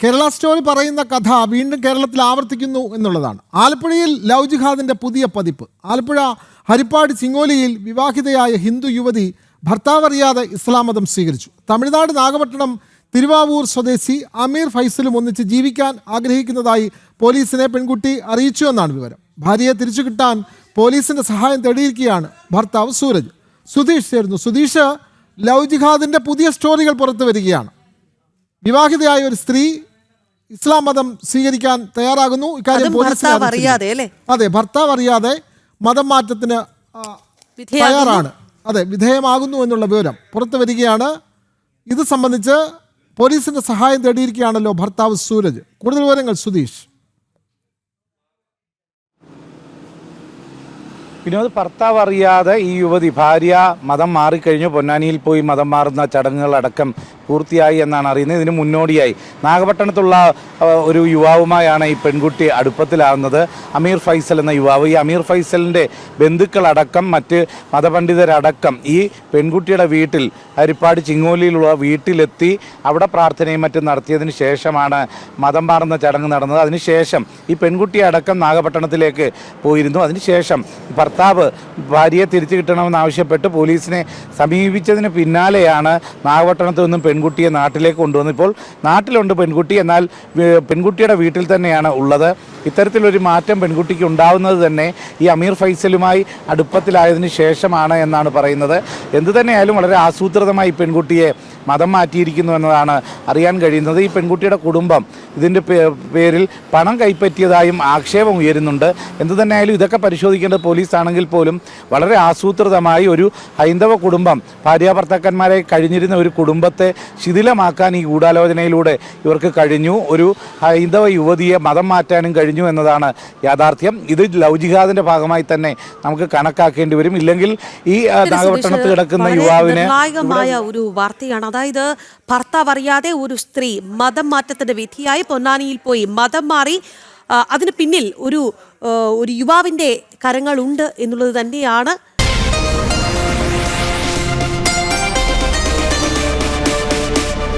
Kerala story പറയുന്ന കഥ വീണ്ടും കേരളത്തിൽ ആവർത്തിക്കുന്നു എന്നുള്ളതാണ്. ആലപ്പുഴയിൽ ലവ് ജിഹാദിൻ്റെ പുതിയ പതിപ്പ്. ആലപ്പുഴ ഹരിപ്പാട് ചിങ്ങോലിയിൽ വിവാഹിതയായ ഹിന്ദു യുവതി ഭർത്താവറിയാതെ ഇസ്ലാം മതം സ്വീകരിച്ചു. തമിഴ്നാട് നാഗപട്ടണം തിരുവാവൂർ സ്വദേശി അമീർ ഫൈസലും ഒന്നിച്ച് ജീവിക്കാൻ ആഗ്രഹിക്കുന്നതായി പോലീസിനെ പെൺകുട്ടി അറിയിച്ചു എന്നാണ് വിവരം. ഭാര്യയെ തിരിച്ചു കിട്ടാൻ പോലീസിൻ്റെ സഹായം തേടിയിരിക്കുകയാണ് ഭർത്താവ് സൂരജ്. സുധീഷ് ചേരുന്നു. സുധീഷ്, ലവ് ജിഹാദിൻ്റെ പുതിയ സ്റ്റോറികൾ പുറത്തു വരികയാണ്. വിവാഹിതയായ ഒരു സ്ത്രീ ഇസ്ലാം മതം സ്വീകരിക്കാൻ തയ്യാറാകുന്നു. ഇക്കാര്യം അതെ, ഭർത്താവ് അറിയാതെ മതം മാറ്റത്തിന് തയ്യാറാണ്, അതെ, വിധേയമാകുന്നു എന്നുള്ള വിവരം പുറത്തു വരികയാണ്. ഇത് സംബന്ധിച്ച് പോലീസിന്റെ സഹായം തേടിയിരിക്കുകയാണല്ലോ ഭർത്താവ് സൂരജ്. കൂടുതൽ വിവരങ്ങൾ സുധീഷ്. വിനോദ്, ഭർത്താവ് അറിയാതെ ഈ യുവതി ഭാര്യ മതം മാറിക്കഴിഞ്ഞു. പൊന്നാനിയിൽ പോയി മതം മാറുന്ന ചടങ്ങുകളടക്കം പൂർത്തിയായി എന്നാണ് അറിയുന്നത്. ഇതിന് മുന്നോടിയായി നാഗപട്ടണത്തുള്ള ഒരു യുവാവുമായാണ് ഈ പെൺകുട്ടി അടുപ്പത്തിലാവുന്നത്. അമീർ ഫൈസൽ എന്ന യുവാവ്. ഈ അമീർ ഫൈസലിൻ്റെ ബന്ധുക്കളടക്കം മറ്റ് മതപണ്ഡിതരടക്കം ഈ പെൺകുട്ടിയുടെ വീട്ടിൽ ഹരിപ്പാട് ചിങ്ങോലിയിലുള്ള വീട്ടിലെത്തി അവിടെ പ്രാർത്ഥനയും മറ്റും നടത്തിയതിന് ശേഷമാണ് മതം മാറുന്ന ചടങ്ങ് നടന്നത്. അതിനുശേഷം ഈ പെൺകുട്ടിയെ അടക്കം നാഗപട്ടണത്തിലേക്ക് പോയിരുന്നു. അതിനുശേഷം ഭർത്താവ് ഭാര്യയെ തിരിച്ചു കിട്ടണമെന്നാവശ്യപ്പെട്ട് പോലീസിനെ സമീപിച്ചതിന് പിന്നാലെയാണ് നാഗപട്ടണത്ത് നിന്നും പെൺകുട്ടിയെ നാട്ടിലേക്ക് കൊണ്ടുവന്നത്. ഇപ്പോൾ നാട്ടിലുണ്ട് പെൺകുട്ടി, എന്നാൽ പെൺകുട്ടിയുടെ വീട്ടിൽ തന്നെയാണ് ഉള്ളത്. ഇത്തരത്തിലൊരു മാറ്റം പെൺകുട്ടിക്ക് ഉണ്ടാവുന്നത് തന്നെ ഈ അമീർ ഫൈസലുമായി അടുപ്പത്തിലായതിനു ശേഷമാണ് എന്നാണ് പറയുന്നത്. എന്തു തന്നെയായാലും വളരെ ആസൂത്രിതമായി പെൺകുട്ടിയെ മതം മാറ്റിയിരിക്കുന്നു എന്നതാണ് അറിയാൻ കഴിയുന്നത്. ഈ പെൺകുട്ടിയുടെ കുടുംബം ഇതിൻ്റെ പേരിൽ പണം കൈപ്പറ്റിയതായും ആക്ഷേപം ഉയരുന്നുണ്ട്. എന്തു തന്നെയായാലും ഇതൊക്കെ പരിശോധിക്കേണ്ടത് പോലീസാണെങ്കിൽ പോലും വളരെ ആസൂത്രിതമായി ഒരു ഹൈന്ദവ കുടുംബം, ഭാര്യാഭർത്താക്കന്മാരെ കഴിഞ്ഞിരുന്ന ഒരു കുടുംബത്തെ ശിഥിലമാക്കാൻ ഈ ഗൂഢാലോചനയിലൂടെ ഇവർക്ക് കഴിഞ്ഞു. ഒരു ഹൈന്ദവ യുവതിയെ മതം മാറ്റാനും കഴിഞ്ഞു എന്നതാണ് യാഥാർത്ഥ്യം. ഇത് ലവ് ജിഹാദിന്റെ ഭാഗമായി തന്നെ നമുക്ക് കണക്കാക്കേണ്ടി വരും. ഇല്ലെങ്കിൽ ഈ നാഗപട്ടണത്ത് കിടക്കുന്ന യുവാവിന് ഒരു വാർത്തയാണ്. അതായത് ഭർത്താവ് അറിയാതെ ഒരു സ്ത്രീ മതം മാറ്റത്തിന്റെ വിധിയായി പൊന്നാനിയിൽ പോയി മതം മാറി. അതിന് പിന്നിൽ ഒരു യുവാവിന്റെ കരങ്ങളുണ്ട് എന്നുള്ളത് തന്നെയാണ്